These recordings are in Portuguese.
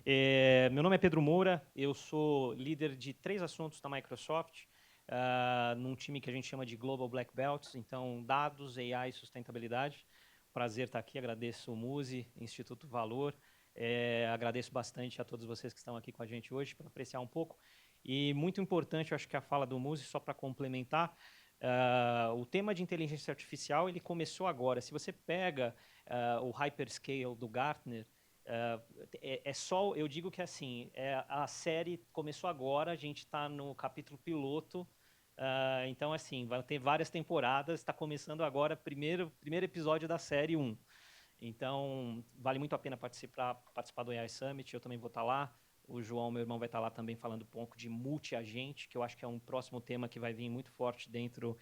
Meu nome é Pedro Moura, eu sou líder de 3 assuntos da Microsoft, num time que a gente chama de Global Black Belts, então dados, AI e sustentabilidade. Prazer estar aqui, agradeço o Muzi, Instituto Valor, agradeço bastante a todos vocês que estão aqui com a gente hoje para apreciar um pouco. E muito importante, eu acho que a fala do Muzi, só para complementar, o tema de inteligência artificial ele começou agora. Se você pega o Hyperscale do Gartner, só, eu digo que assim, a série começou agora, a gente está no capítulo piloto, então assim, vai ter várias temporadas, está começando agora, primeiro episódio da série 1. Então, vale muito a pena participar do AI Summit, eu também vou estar lá, o João, meu irmão, vai estar lá também falando um pouco de multi-agente, que eu acho que é um próximo tema que vai vir muito forte dentro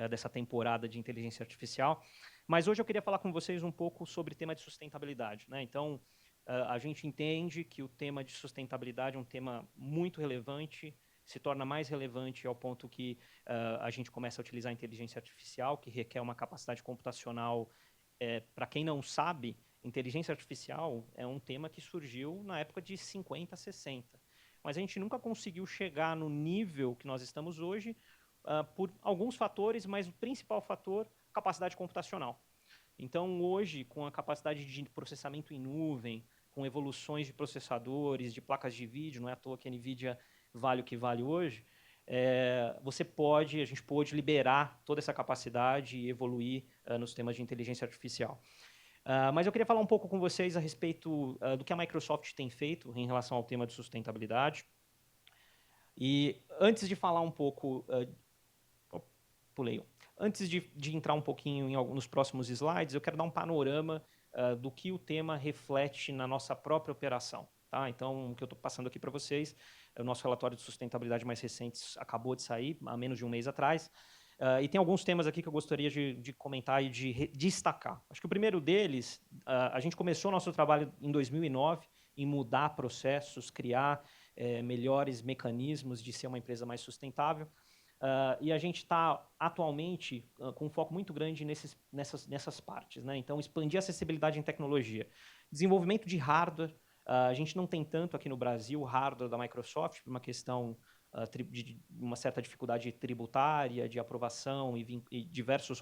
dessa temporada de inteligência artificial. Mas hoje eu queria falar com vocês um pouco sobre o tema de sustentabilidade, né? Então, a gente entende que o tema de sustentabilidade é um tema muito relevante, se torna mais relevante ao ponto que a gente começa a utilizar a inteligência artificial, que requer uma capacidade computacional. Para quem não sabe, inteligência artificial é um tema que surgiu na época de 50, 60. Mas a gente nunca conseguiu chegar no nível que nós estamos hoje por alguns fatores, mas o principal fator, capacidade computacional. Então, hoje, com a capacidade de processamento em nuvem, com evoluções de processadores, de placas de vídeo, não é à toa que a NVIDIA vale o que vale hoje, a gente pôde liberar toda essa capacidade e evoluir nos temas de inteligência artificial. Mas eu queria falar um pouco com vocês a respeito do que a Microsoft tem feito em relação ao tema de sustentabilidade. E antes de falar um pouco, pulei. Antes de entrar um pouquinho nos próximos slides, eu quero dar um panorama do que o tema reflete na nossa própria operação. Tá? Então, o que eu estou passando aqui para vocês, o nosso relatório de sustentabilidade mais recente acabou de sair, há menos de um mês atrás, e tem alguns temas aqui que eu gostaria de comentar e de destacar. Acho que o primeiro deles, a gente começou nosso trabalho em 2009, em mudar processos, criar melhores mecanismos de ser uma empresa mais sustentável. E a gente está atualmente com um foco muito grande nessas partes, né? Então, expandir a acessibilidade em tecnologia. Desenvolvimento de hardware. A gente não tem tanto aqui no Brasil o hardware da Microsoft, por uma questão de uma certa dificuldade tributária, de aprovação e diversos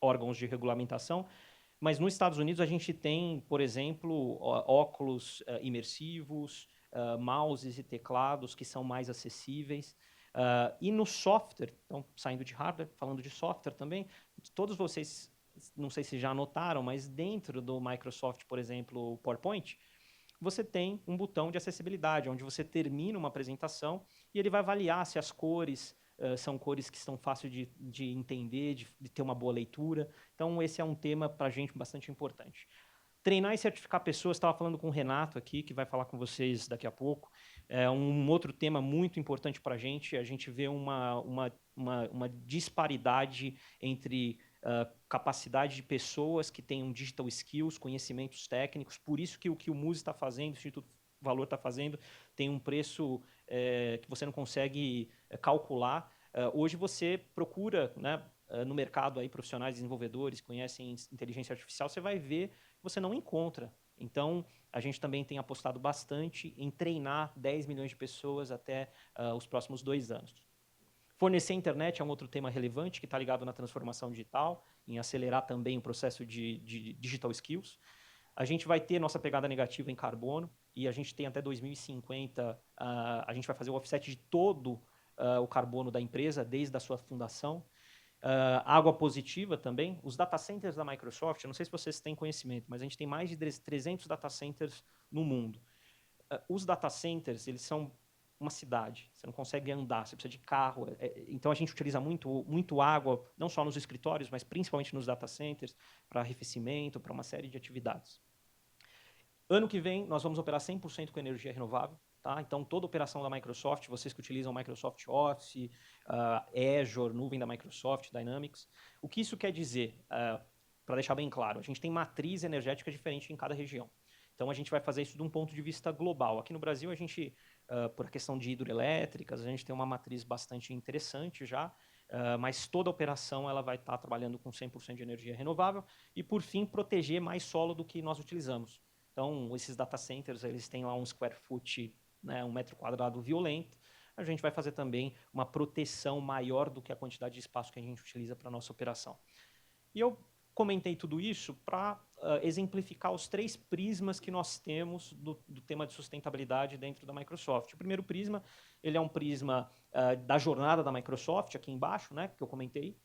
órgãos de regulamentação. Mas nos Estados Unidos a gente tem, por exemplo, óculos imersivos, mouses e teclados que são mais acessíveis. E no software, então saindo de hardware, falando de software também, todos vocês, não sei se já notaram, mas dentro do Microsoft, por exemplo, o PowerPoint, você tem um botão de acessibilidade, onde você termina uma apresentação e ele vai avaliar se as cores são cores que estão fáceis de entender, de ter uma boa leitura. Então, esse é um tema para a gente bastante importante. Treinar e certificar pessoas, estava falando com o Renato aqui, que vai falar com vocês daqui a pouco. É um outro tema muito importante para a gente vê uma disparidade entre capacidade de pessoas que tenham digital skills, conhecimentos técnicos, por isso que o Muzi está fazendo, o Instituto Valor está fazendo, tem um preço que você não consegue calcular. Hoje você procura, né, no mercado aí profissionais desenvolvedores, conhecem inteligência artificial, você vai ver que você não encontra. Então, a gente também tem apostado bastante em treinar 10 milhões de pessoas até os próximos 2 anos. Fornecer internet é um outro tema relevante que está ligado na transformação digital, em acelerar também o processo de digital skills. A gente vai ter nossa pegada negativa em carbono e a gente tem até 2050, a gente vai fazer o offset de todo o carbono da empresa, desde a sua fundação. Água positiva também. Os data centers da Microsoft, eu não sei se vocês têm conhecimento, mas a gente tem mais de 300 data centers no mundo. Os data centers, eles são uma cidade, você não consegue andar, você precisa de carro. Então, a gente utiliza muito água, não só nos escritórios, mas principalmente nos data centers, para arrefecimento, para uma série de atividades. Ano que vem, nós vamos operar 100% com energia renovável. Tá? Então, toda operação da Microsoft, vocês que utilizam Microsoft Office, Azure, nuvem da Microsoft, Dynamics, o que isso quer dizer? Para deixar bem claro, a gente tem matriz energética diferente em cada região. Então, a gente vai fazer isso de um ponto de vista global. Aqui no Brasil, a gente, por a questão de hidroelétricas, a gente tem uma matriz bastante interessante já, mas toda a operação ela vai estar trabalhando com 100% de energia renovável e, por fim, proteger mais solo do que nós utilizamos. Então, esses data centers, eles têm lá um square foot, né, 1 metro quadrado violento. A gente vai fazer também uma proteção maior do que a quantidade de espaço que a gente utiliza para a nossa operação. E eu comentei tudo isso para exemplificar os 3 prismas que nós temos do tema de sustentabilidade dentro da Microsoft. O primeiro prisma, ele é um prisma da jornada da Microsoft, aqui embaixo, né, que eu comentei.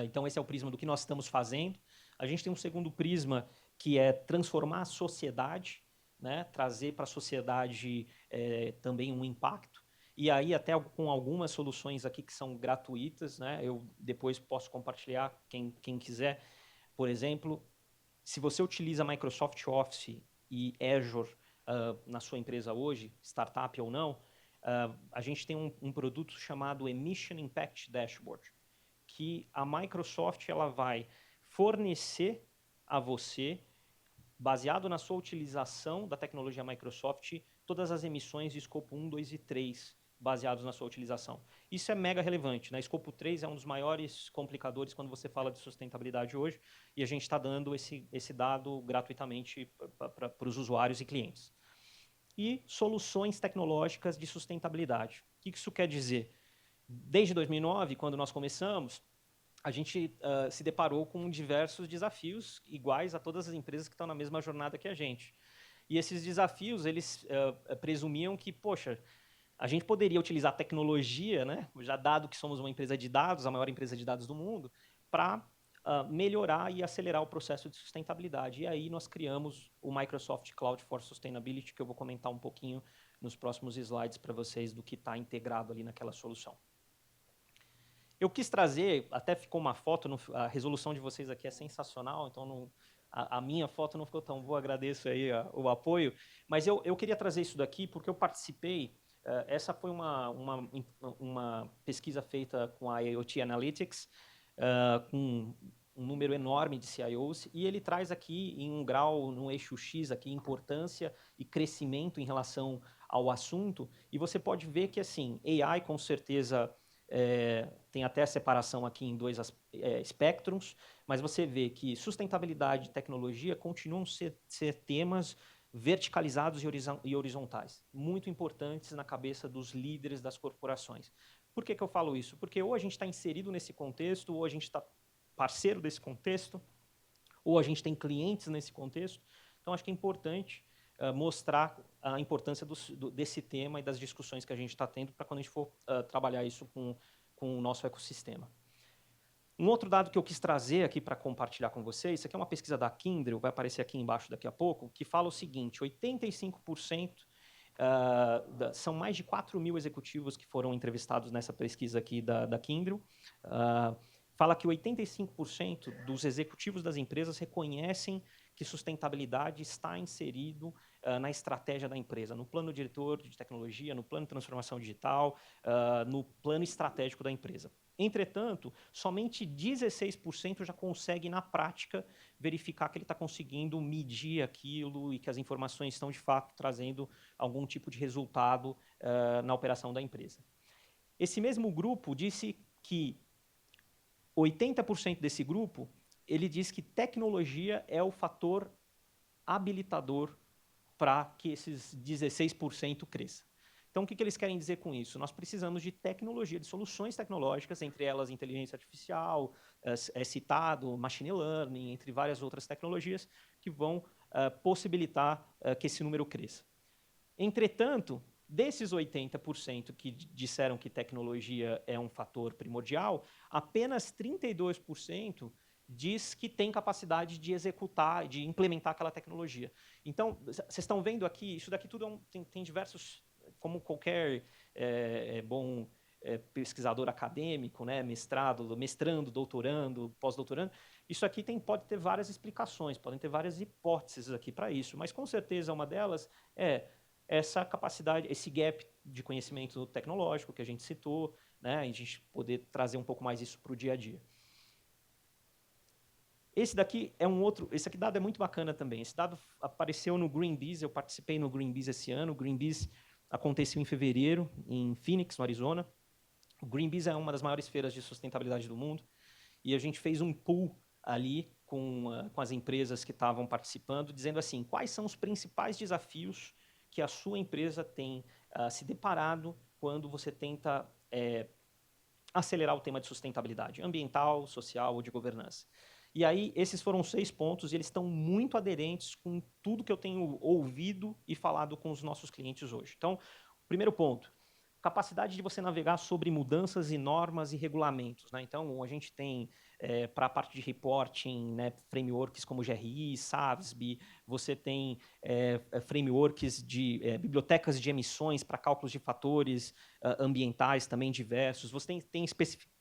Então, esse é o prisma do que nós estamos fazendo. A gente tem um segundo prisma, que é transformar a sociedade, né, trazer para a sociedade também um impacto. E aí, até com algumas soluções aqui que são gratuitas, né, eu depois posso compartilhar, quem quiser. Por exemplo, se você utiliza Microsoft Office e Azure na sua empresa hoje, startup ou não, a gente tem um produto chamado Emission Impact Dashboard, que a Microsoft ela vai fornecer a você, baseado na sua utilização da tecnologia Microsoft, todas as emissões de escopo 1, 2 e 3, baseados na sua utilização. Isso é mega relevante, né? Escopo 3 é um dos maiores complicadores quando você fala de sustentabilidade hoje, e a gente está dando esse dado gratuitamente para os usuários e clientes. E soluções tecnológicas de sustentabilidade. O que isso quer dizer? Desde 2009, quando nós começamos, a gente se deparou com diversos desafios iguais a todas as empresas que estão na mesma jornada que a gente. E esses desafios, eles presumiam que, poxa, a gente poderia utilizar a tecnologia, né, já dado que somos uma empresa de dados, a maior empresa de dados do mundo, para melhorar e acelerar o processo de sustentabilidade. E aí nós criamos o Microsoft Cloud for Sustainability, que eu vou comentar um pouquinho nos próximos slides para vocês do que está integrado ali naquela solução. Eu quis trazer, até ficou uma foto, a resolução de vocês aqui é sensacional, então a minha foto não ficou tão boa, agradeço aí o apoio, mas eu queria trazer isso daqui porque eu participei, essa foi uma pesquisa feita com a IoT Analytics, com um número enorme de CIOs, e ele traz aqui em um grau, no eixo X, aqui, importância e crescimento em relação ao assunto, e você pode ver que, assim, AI com certeza tem até a separação aqui em 2 espectrums, mas você vê que sustentabilidade e tecnologia continuam ser temas verticalizados e horizontais, muito importantes na cabeça dos líderes das corporações. Por que eu falo isso? Porque ou a gente está inserido nesse contexto, ou a gente está parceiro desse contexto, ou a gente tem clientes nesse contexto. Então, acho que é importante mostrar a importância desse tema e das discussões que a gente está tendo para quando a gente for trabalhar isso com o nosso ecossistema. Um outro dado que eu quis trazer aqui para compartilhar com vocês, isso aqui é uma pesquisa da Kyndryl, vai aparecer aqui embaixo daqui a pouco, que fala o seguinte, 85%, são mais de 4.000 executivos que foram entrevistados nessa pesquisa aqui da Kyndryl, fala que 85% dos executivos das empresas reconhecem que sustentabilidade está inserido na estratégia da empresa, no plano diretor de tecnologia, no plano de transformação digital, no plano estratégico da empresa. Entretanto, somente 16% já consegue, na prática, verificar que ele está conseguindo medir aquilo e que as informações estão, de fato, trazendo algum tipo de resultado na operação da empresa. Esse mesmo grupo disse que 80% desse grupo, ele diz que tecnologia é o fator habilitador para que esses 16% cresçam. Então, o que eles querem dizer com isso? Nós precisamos de tecnologia, de soluções tecnológicas, entre elas inteligência artificial, citado, machine learning, entre várias outras tecnologias, que vão possibilitar que esse número cresça. Entretanto, desses 80% que disseram que tecnologia é um fator primordial, apenas 32% diz que tem capacidade de executar, de implementar aquela tecnologia. Então, vocês estão vendo aqui, isso daqui tudo tem diversos, como qualquer bom pesquisador acadêmico, né, mestrando, doutorando, pós-doutorando, isso aqui pode ter várias explicações, podem ter várias hipóteses aqui para isso, mas com certeza uma delas é essa capacidade, esse gap de conhecimento tecnológico que a gente citou, né, a gente poder trazer um pouco mais isso para o dia a dia. Esse daqui é esse dado é muito bacana também. Esse dado apareceu no Greenpeace, eu participei no Greenpeace esse ano. O Greenpeace aconteceu em fevereiro, em Phoenix, no Arizona. O Greenpeace é uma das maiores feiras de sustentabilidade do mundo. E a gente fez um pool ali com as empresas que estavam participando, dizendo assim, quais são os principais desafios que a sua empresa tem se deparado quando você tenta acelerar o tema de sustentabilidade ambiental, social ou de governança. E aí, esses foram 6 pontos e eles estão muito aderentes com tudo que eu tenho ouvido e falado com os nossos clientes hoje. Então, primeiro ponto, capacidade de você navegar sobre mudanças e normas e regulamentos, né? Então, a gente tem, para a parte de reporting, né, frameworks como GRI, SASB, você tem frameworks de bibliotecas de emissões para cálculos de fatores ambientais também diversos, você tem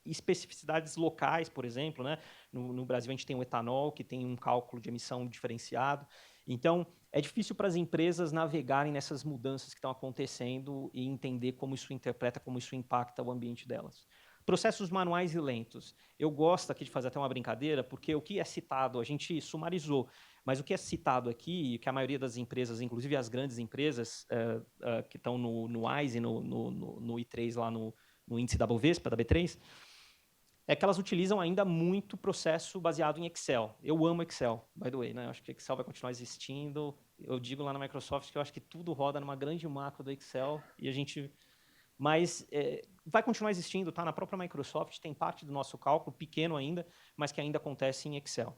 especificidades locais, por exemplo, né? No Brasil a gente tem o etanol, que tem um cálculo de emissão diferenciado. Então, é difícil para as empresas navegarem nessas mudanças que estão acontecendo e entender como isso interpreta, como isso impacta o ambiente delas. Processos manuais e lentos. Eu gosto aqui de fazer até uma brincadeira, porque o que é citado, a gente sumarizou, mas o que é citado aqui, que a maioria das empresas, inclusive as grandes empresas que estão no WISE, no I3, lá no índice da Bovespa, da B3, é que elas utilizam ainda muito processo baseado em Excel. Eu amo Excel, by the way, né? Eu acho que Excel vai continuar existindo. Eu digo lá na Microsoft que eu acho que tudo roda numa grande macro do Excel e a gente... Mas vai continuar existindo, tá? Na própria Microsoft tem parte do nosso cálculo, pequeno ainda, mas que ainda acontece em Excel.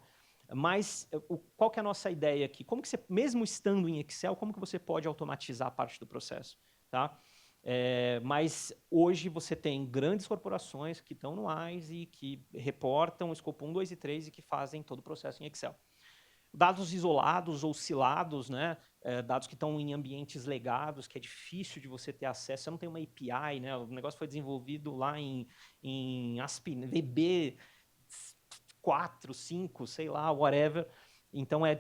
Mas qual que é a nossa ideia aqui? Como que você, mesmo estando em Excel, como que você pode automatizar parte do processo, tá? Mas hoje você tem grandes corporações que estão no WISE e que reportam o escopo 1, 2 e 3 e que fazem todo o processo em Excel. Dados isolados ou silados, né? Dados que estão em ambientes legados, que é difícil de você ter acesso, você não tem uma API, né? O negócio foi desenvolvido lá em ASP, VB 4, 5, sei lá, whatever. Então, é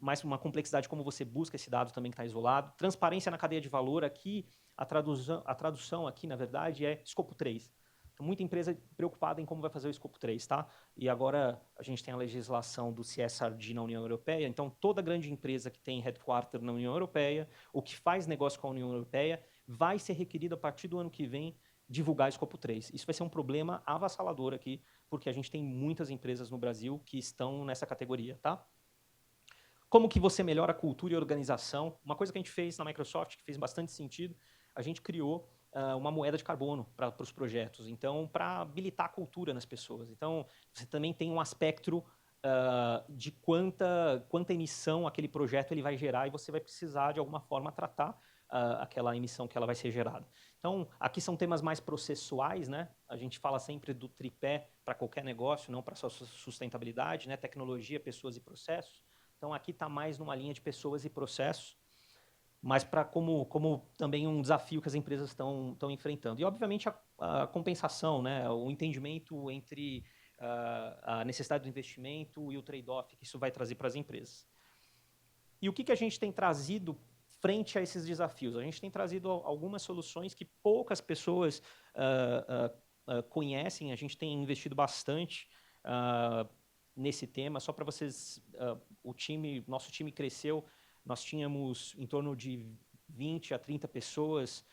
mais uma complexidade como você busca esse dado também que está isolado. Transparência na cadeia de valor, aqui, a tradução aqui, na verdade, é escopo 3. Então, muita empresa preocupada em como vai fazer o escopo 3, tá? E agora a gente tem a legislação do CSRD na União Europeia, então toda grande empresa que tem headquarter na União Europeia, ou que faz negócio com a União Europeia, vai ser requerido a partir do ano que vem divulgar escopo 3. Isso vai ser um problema avassalador aqui, porque a gente tem muitas empresas no Brasil que estão nessa categoria, tá? Como que você melhora a cultura e a organização? Uma coisa que a gente fez na Microsoft, que fez bastante sentido, a gente criou uma moeda de carbono para os projetos, então, para habilitar a cultura nas pessoas. Então, você também tem um aspecto de quanta emissão aquele projeto ele vai gerar e você vai precisar, de alguma forma, tratar aquela emissão que ela vai ser gerada. Então, aqui são temas mais processuais, né? A gente fala sempre do tripé para qualquer negócio, não para sua sustentabilidade, né? Tecnologia, pessoas e processos. Então, aqui está mais numa linha de pessoas e processos, mas para como também um desafio que as empresas estão enfrentando. E, obviamente, a compensação, né? O entendimento entre a necessidade do investimento e o trade-off que isso vai trazer para as empresas. E o que a gente tem trazido frente a esses desafios? A gente tem trazido algumas soluções que poucas pessoas conhecem, a gente tem investido bastante nesse tema. Só para vocês, nosso time cresceu, nós tínhamos em torno de 20 a 30 pessoas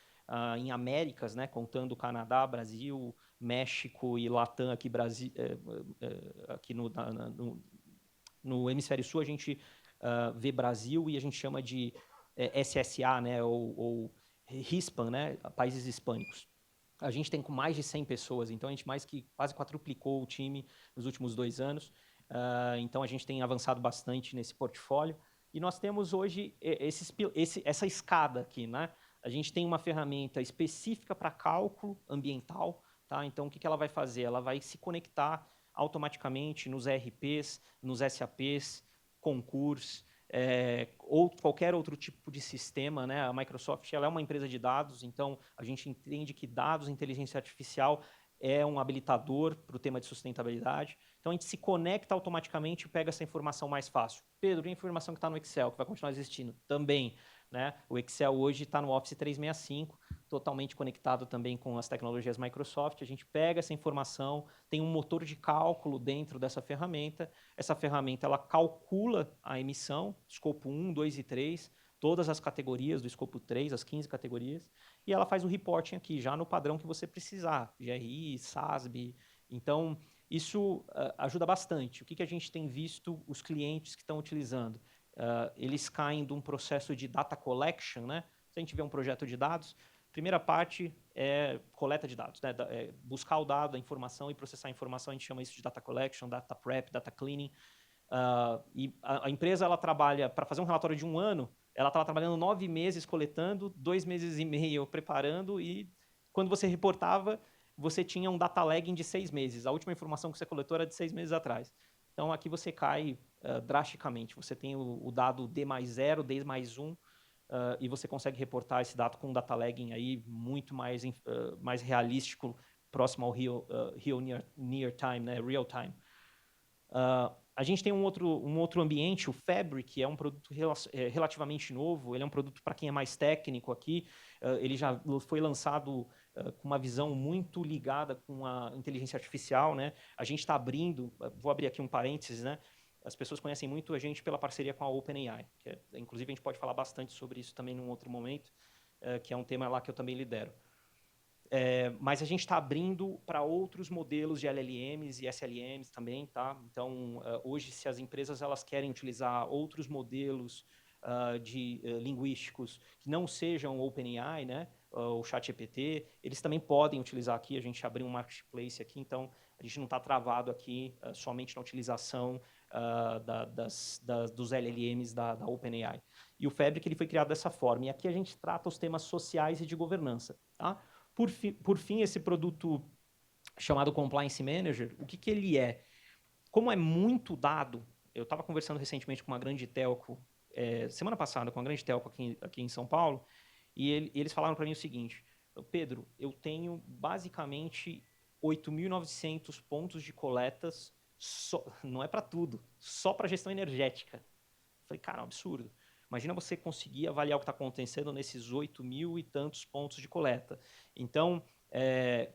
em Américas, né, contando Canadá, Brasil, México e Latam, aqui, aqui no Hemisfério Sul, a gente vê Brasil e a gente chama de SSA, né, ou HISPAN, né, países hispânicos. A gente tem com mais de 100 pessoas, então a gente mais que quase quadruplicou o time nos últimos 2 anos. Então a gente tem avançado bastante nesse portfólio. E nós temos hoje essa escada aqui, né? A gente tem uma ferramenta específica para cálculo ambiental, tá? Então o que ela vai fazer? Ela vai se conectar automaticamente nos ERPs, nos SAPs, concursos, ou qualquer outro tipo de sistema, né? A Microsoft ela é uma empresa de dados, então a gente entende que dados, inteligência artificial é um habilitador para o tema de sustentabilidade. Então a gente se conecta automaticamente e pega essa informação mais fácil. Pedro, e a informação que está no Excel, que vai continuar existindo? Também, né? O Excel hoje está no Office 365, totalmente conectado também com as tecnologias Microsoft. A gente pega essa informação, tem um motor de cálculo dentro dessa ferramenta. Essa ferramenta ela calcula a emissão, escopo 1, 2 e 3, todas as categorias do escopo 3, as 15 categorias, e ela faz o reporting aqui, já no padrão que você precisar, GRI, SASB. Então, Isso ajuda bastante. O que a gente tem visto os clientes que estão utilizando? Eles caem de um processo de data collection, né? Se a gente vê um projeto de dados, primeira parte é coleta de dados, né? Buscar o dado, a informação e processar a informação, a gente chama isso de data collection, data prep, data cleaning. E a empresa ela trabalha, para fazer um relatório de 1 ano, ela estava trabalhando 9 meses coletando, 2 meses e meio preparando, e quando você reportava, você tinha um data lagging de 6 meses. A última informação que você coletou era de 6 meses atrás. Então, aqui você cai drasticamente. Você tem o dado D mais 0, D mais 1, e você consegue reportar esse dado com um data lagging aí muito mais realístico, próximo ao real near time, né? Real time. A gente tem um outro ambiente, o Fabric, é um produto relativamente novo, ele é um produto para quem é mais técnico aqui, ele já foi lançado com uma visão muito ligada com a inteligência artificial, né? A gente está abrindo, vou abrir aqui um parênteses, né? As pessoas conhecem muito a gente pela parceria com a OpenAI, inclusive a gente pode falar bastante sobre isso também num outro momento, que é um tema lá que eu também lidero. Mas a gente está abrindo para outros modelos de LLMs e SLMs também, tá? Então, hoje, se as empresas elas querem utilizar outros modelos linguísticos que não sejam OpenAI, né? O ChatGPT, eles também podem utilizar aqui. A gente abriu um marketplace aqui, então a gente não está travado aqui somente na utilização dos LLMs da OpenAI. E o Fabric ele foi criado dessa forma. E aqui a gente trata os temas sociais e de governança, tá? Por fim, esse produto chamado Compliance Manager, o que ele é? Como é muito dado, eu estava conversando recentemente com uma grande telco, semana passada, com uma grande telco aqui em São Paulo, e eles falaram para mim o seguinte: Pedro, eu tenho basicamente 8.900 pontos de coletas, não é para tudo, só para gestão energética. Eu falei, cara, é um absurdo. Imagina você conseguir avaliar o que está acontecendo nesses 8.000 e tantos pontos de coleta. Então,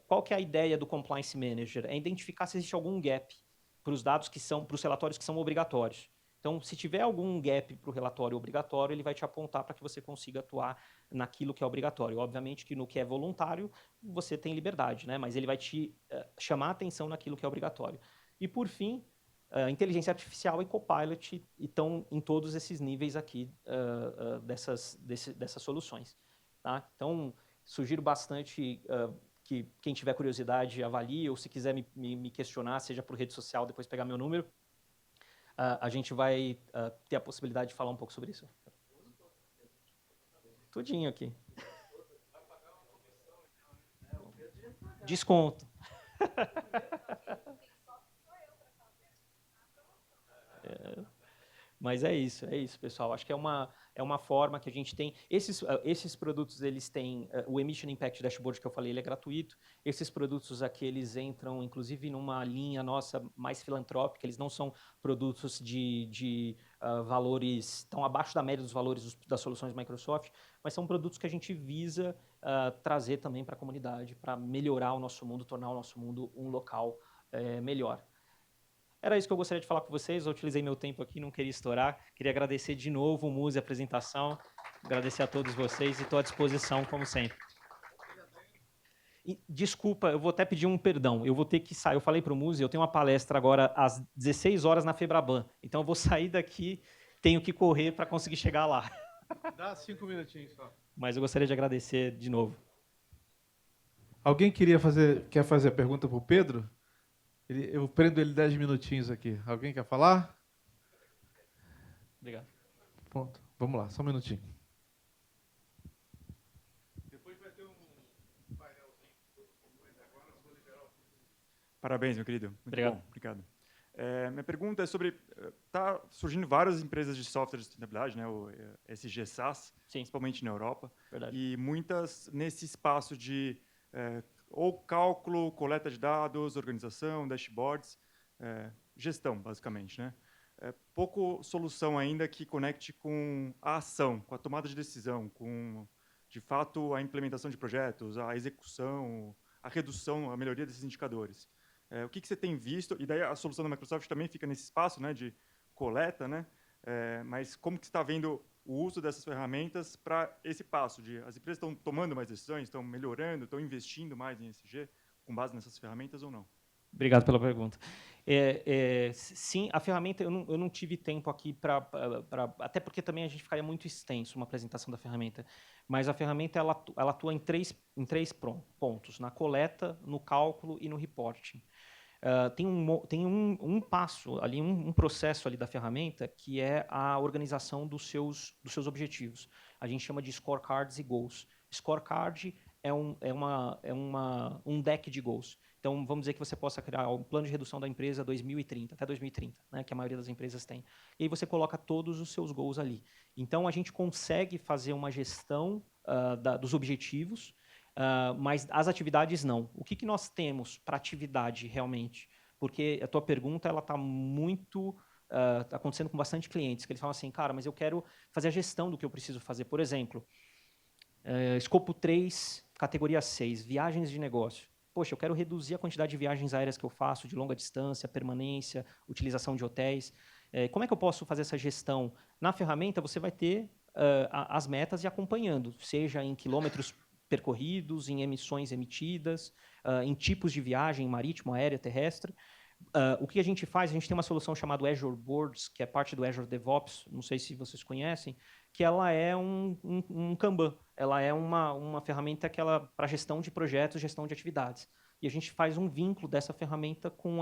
qual que é a ideia do Compliance Manager? É identificar se existe algum gap para os dados para os relatórios que são obrigatórios. Então, se tiver algum gap para o relatório obrigatório, ele vai te apontar para que você consiga atuar naquilo que é obrigatório. Obviamente que no que é voluntário, você tem liberdade, né? Mas ele vai te chamar a atenção naquilo que é obrigatório. E, por fim, inteligência artificial e Copilot estão em todos esses níveis aqui dessas soluções. Tá? Então, sugiro bastante que quem tiver curiosidade avalie, ou se quiser me questionar, seja por rede social, depois pegar meu número, a gente vai ter a possibilidade de falar um pouco sobre isso. Tudinho aqui. Desconto. Mas é isso, pessoal. Acho que é uma forma que a gente tem. Esses produtos, eles têm o Emission Impact Dashboard que eu falei, ele é gratuito. Esses produtos aqui, eles entram, inclusive, numa linha nossa mais filantrópica. Eles não são produtos de valores tão abaixo da média dos valores das soluções Microsoft, mas são produtos que a gente visa trazer também para a comunidade, para melhorar o nosso mundo, tornar o nosso mundo um local melhor. Era isso que eu gostaria de falar com vocês. Eu utilizei meu tempo aqui, não queria estourar. Queria agradecer de novo o Muzi, a apresentação. Agradecer a todos vocês e estou à disposição, como sempre. E, desculpa, eu vou até pedir um perdão. Eu vou ter que sair. Eu falei para o Muzi, eu tenho uma palestra agora às 16 horas na Febraban. Então, eu vou sair daqui, tenho que correr para conseguir chegar lá. Dá 5 minutinhos só. Mas eu gostaria de agradecer de novo. Alguém quer fazer a pergunta para o Pedro? Eu prendo ele 10 minutinhos aqui. Alguém quer falar? Obrigado. Pronto. Vamos lá, só um minutinho. Depois vai ter um painelzinho. Parabéns, meu querido. Muito Obrigado. bom. Obrigado. Minha pergunta é sobre... Está surgindo várias empresas de software de sustentabilidade, né, o SG SaaS, Sim. principalmente na Europa. Verdade. E muitas nesse espaço de ou cálculo, coleta de dados, organização, dashboards, gestão, basicamente, né? Pouco solução ainda que conecte com a ação, com a tomada de decisão, com, de fato, a implementação de projetos, a execução, a redução, a melhoria desses indicadores. O que você tem visto? E daí a solução da Microsoft também fica nesse espaço, né, de coleta, né? Mas como que você está vendo o uso dessas ferramentas para esse passo de as empresas estão tomando mais decisões, estão melhorando, estão investindo mais em ESG com base nessas ferramentas ou não? Obrigado pela pergunta. Sim, a ferramenta, eu não tive tempo aqui até porque também a gente ficaria muito extenso uma apresentação da ferramenta, mas a ferramenta ela atua em três pontos, na coleta, no cálculo e no reporting. Tem um passo ali, um processo ali da ferramenta que é a organização dos seus objetivos. A gente chama de scorecards e goals. Scorecard é um deck de goals. Então, vamos dizer que você possa criar um plano de redução da empresa 2030, até 2030, né, que a maioria das empresas tem. E aí você coloca todos os seus goals ali. Então, a gente consegue fazer uma gestão dos objetivos, mas as atividades não. O que nós temos para atividade realmente? Porque a tua pergunta ela está muito acontecendo com bastante clientes, que eles falam assim, cara, mas eu quero fazer a gestão do que eu preciso fazer. Por exemplo, escopo 3, categoria 6, viagens de negócio. Poxa, eu quero reduzir a quantidade de viagens aéreas que eu faço, de longa distância, permanência, utilização de hotéis. Como é que eu posso fazer essa gestão? Na ferramenta, você vai ter as metas e acompanhando, seja em quilômetros percorridos, em emissões emitidas, em tipos de viagem, marítimo, aérea, terrestre. O que a gente faz? A gente tem uma solução chamada Azure Boards, que é parte do Azure DevOps, não sei se vocês conhecem, que ela é um Kanban. Ela é uma ferramenta para gestão de projetos, gestão de atividades. E a gente faz um vínculo dessa ferramenta com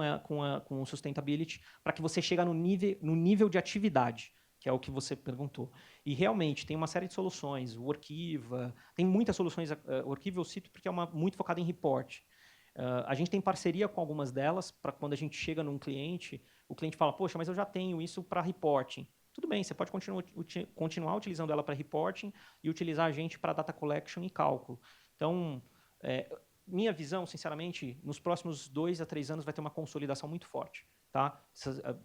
o Sustainability para que você chegue no nível de atividade, que é o que você perguntou. E realmente tem uma série de soluções, o Workiva, tem muitas soluções. O Workiva eu cito porque é muito focada em report. A gente tem parceria com algumas delas para quando a gente chega num cliente, o cliente fala, poxa, mas eu já tenho isso para reporting. Tudo bem, você pode continuar utilizando ela para reporting e utilizar a gente para data collection e cálculo. Então, minha visão, sinceramente, nos próximos 2 a 3 anos vai ter uma consolidação muito forte. Tá?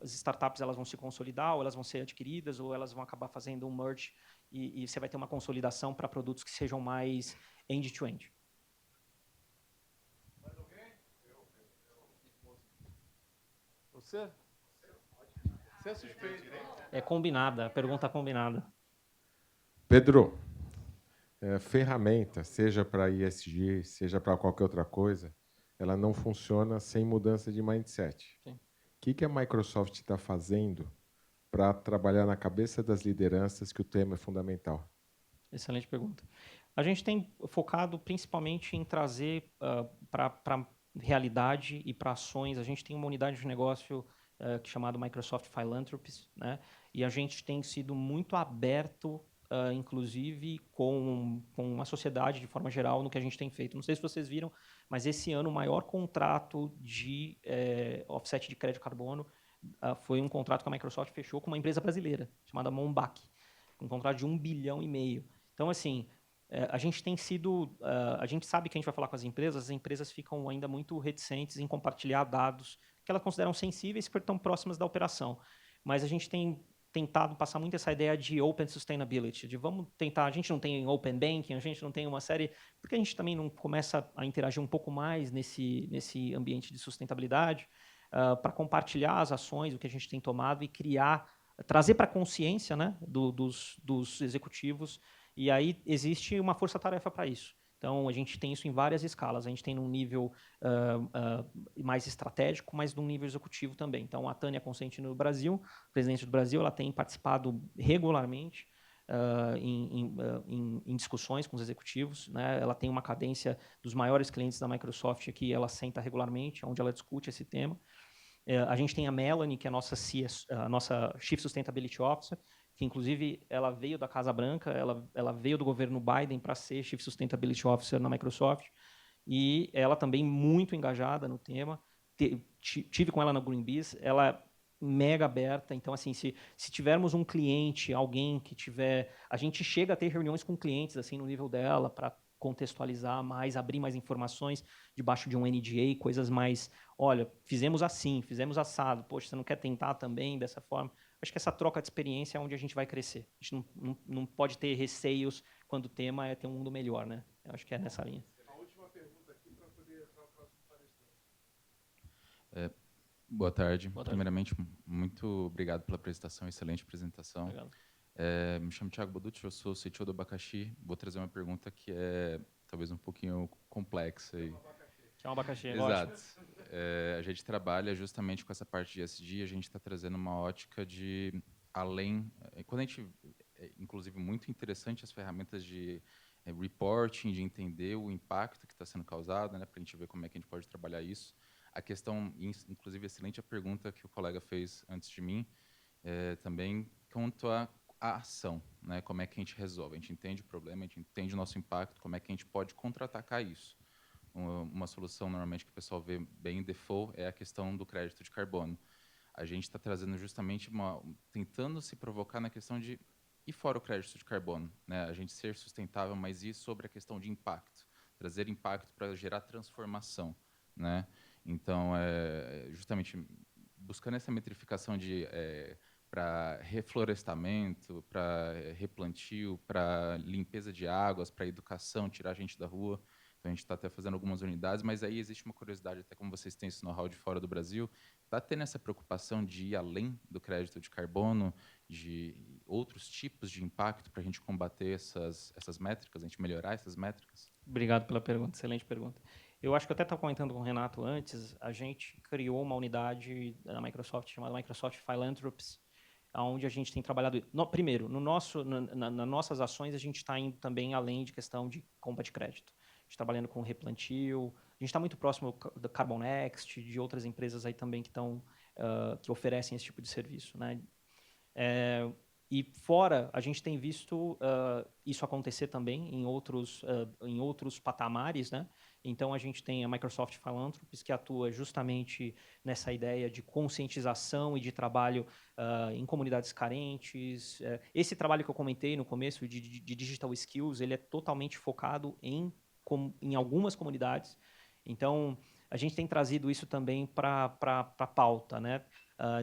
As startups elas vão se consolidar, ou elas vão ser adquiridas, ou elas vão acabar fazendo um merge, e você vai ter uma consolidação para produtos que sejam mais end-to-end. Você? Você é suspeito. É combinada, a pergunta combinada. Pedro, ferramenta, seja para ESG, seja para qualquer outra coisa, ela não funciona sem mudança de mindset. Sim. O que a Microsoft está fazendo para trabalhar na cabeça das lideranças que o tema é fundamental? Excelente pergunta. A gente tem focado principalmente em trazer para realidade e para ações. A gente tem uma unidade de negócio chamada Microsoft Philanthropies, né? E a gente tem sido muito aberto, inclusive, com a sociedade de forma geral, no que a gente tem feito. Não sei se vocês viram, mas esse ano o maior contrato de offset de crédito carbono foi um contrato que a Microsoft fechou com uma empresa brasileira, chamada Monbach, um contrato de 1,5 bilhão. Então, assim, a gente tem sido... a gente sabe que a gente vai falar com as empresas ficam ainda muito reticentes em compartilhar dados que elas consideram sensíveis porque estão próximas da operação. Mas a gente tem tentado passar muito essa ideia de open sustainability, de vamos tentar... A gente não tem open banking, a gente não tem uma série... Porque a gente também não começa a interagir um pouco mais nesse ambiente de sustentabilidade para compartilhar as ações, o que a gente tem tomado e trazer para a consciência, né, dos executivos. E aí existe uma força-tarefa para isso. Então, a gente tem isso em várias escalas. A gente tem num nível mais estratégico, mas num nível executivo também. Então, a Tânia Consenti no Brasil, presidente do Brasil, ela tem participado regularmente em discussões com os executivos, né? Ela tem uma cadência dos maiores clientes da Microsoft aqui, ela senta regularmente, onde ela discute esse tema. A gente tem a Melanie, que é a nossa Chief Sustainability Officer, que inclusive ela veio da Casa Branca, ela veio do governo Biden para ser Chief Sustainability Officer na Microsoft, e ela também muito engajada no tema. Tive com ela na Greenpeace, ela é mega aberta, então assim, se tivermos um cliente, alguém que tiver... A gente chega a ter reuniões com clientes assim no nível dela, para contextualizar mais, abrir mais informações debaixo de um NDA, coisas mais, olha, fizemos assim, fizemos assado, poxa, você não quer tentar também dessa forma? Acho que essa troca de experiência é onde a gente vai crescer. A gente não pode ter receios quando o tema é ter um mundo melhor, né? Eu acho que é nessa linha. A última pergunta aqui para poder entrar o próximo palestrante. Boa tarde. Boa tarde. Primeiramente, muito obrigado pela apresentação, excelente apresentação. Obrigado. Me chamo Thiago Boducci, eu sou CTO do Abacaxi. Vou trazer uma pergunta que é talvez um pouquinho complexa. Que é um abacaxi, Exato. a gente trabalha justamente com essa parte de ESG, a gente está trazendo uma ótica de além... Quando a gente... inclusive, muito interessante as ferramentas de reporting, de entender o impacto que está sendo causado, né, para a gente ver como é que a gente pode trabalhar isso. A questão, inclusive, excelente a pergunta que o colega fez antes de mim, também quanto à ação, né, como é que a gente resolve. A gente entende o problema, a gente entende o nosso impacto, como é que a gente pode contra-atacar isso. Uma solução, normalmente, que o pessoal vê bem em default é a questão do crédito de carbono. A gente está trazendo justamente tentando se provocar na questão de e fora o crédito de carbono, né? A gente ser sustentável, mas ir sobre a questão de impacto, trazer impacto para gerar transformação, né? Então, justamente buscando essa metrificação para reflorestamento, para replantio, para limpeza de águas, para educação, tirar a gente da rua. Então, a gente está até fazendo algumas unidades, mas aí existe uma curiosidade, até como vocês têm esse know-how de fora do Brasil, está tendo essa preocupação de ir além do crédito de carbono, de outros tipos de impacto para a gente combater essas métricas, a gente melhorar essas métricas? Obrigado pela pergunta, excelente pergunta. Eu acho que eu até estava comentando com o Renato antes, a gente criou uma unidade da Microsoft chamada Microsoft Philanthropies, onde a gente tem trabalhado... primeiro, nas nossas ações, a gente está indo também além de questão de compra de crédito. A gente está trabalhando com replantio, a gente está muito próximo do Carbon Next, de outras empresas aí também que oferecem esse tipo de serviço, né? E fora, a gente tem visto isso acontecer também em outros patamares, né? Então, a gente tem a Microsoft Philanthropies, que atua justamente nessa ideia de conscientização e de trabalho em comunidades carentes. Esse trabalho que eu comentei no começo, de Digital Skills, ele é totalmente focado em algumas comunidades. Então, a gente tem trazido isso também para a pauta, né?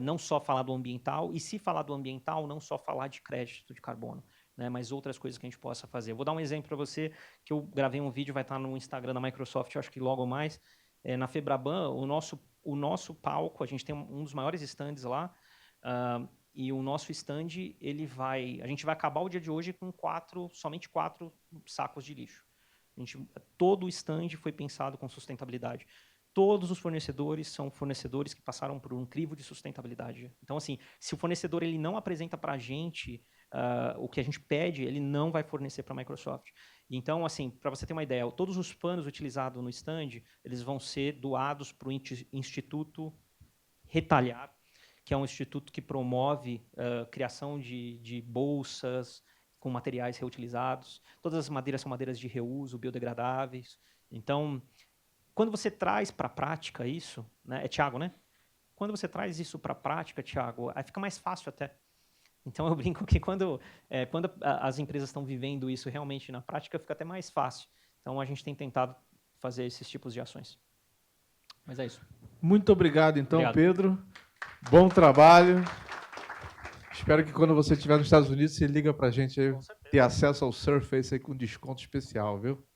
Não só falar do ambiental, e se falar do ambiental, não só falar de crédito de carbono, né, mas outras coisas que a gente possa fazer. Eu vou dar um exemplo para você, que eu gravei um vídeo, vai estar no Instagram da Microsoft, eu acho que logo mais, na Febraban, o nosso palco, a gente tem um dos maiores stands lá, e o nosso stand, a gente vai acabar o dia de hoje com somente 4 sacos de lixo. Todo o stand foi pensado com sustentabilidade. Todos os fornecedores são fornecedores que passaram por um crivo de sustentabilidade. Então, assim, se o fornecedor ele não apresenta para a gente o que a gente pede, ele não vai fornecer para a Microsoft. Então, assim, para você ter uma ideia, todos os panos utilizados no stand, eles vão ser doados para o Instituto Retalhar, que é um instituto que promove criação de bolsas com materiais reutilizados. Todas as madeiras são madeiras de reuso, biodegradáveis. Então, quando você traz para a prática isso, né, é Thiago, né? Quando você traz isso para a prática, Thiago, aí fica mais fácil até. Então, eu brinco que quando as empresas estão vivendo isso realmente na prática, fica até mais fácil. Então, a gente tem tentado fazer esses tipos de ações. Mas é isso. Muito obrigado, então, Obrigado. Pedro. Bom trabalho. Espero que quando você estiver nos Estados Unidos, você liga para a gente aí, ter acesso ao Surface aí com desconto especial, viu?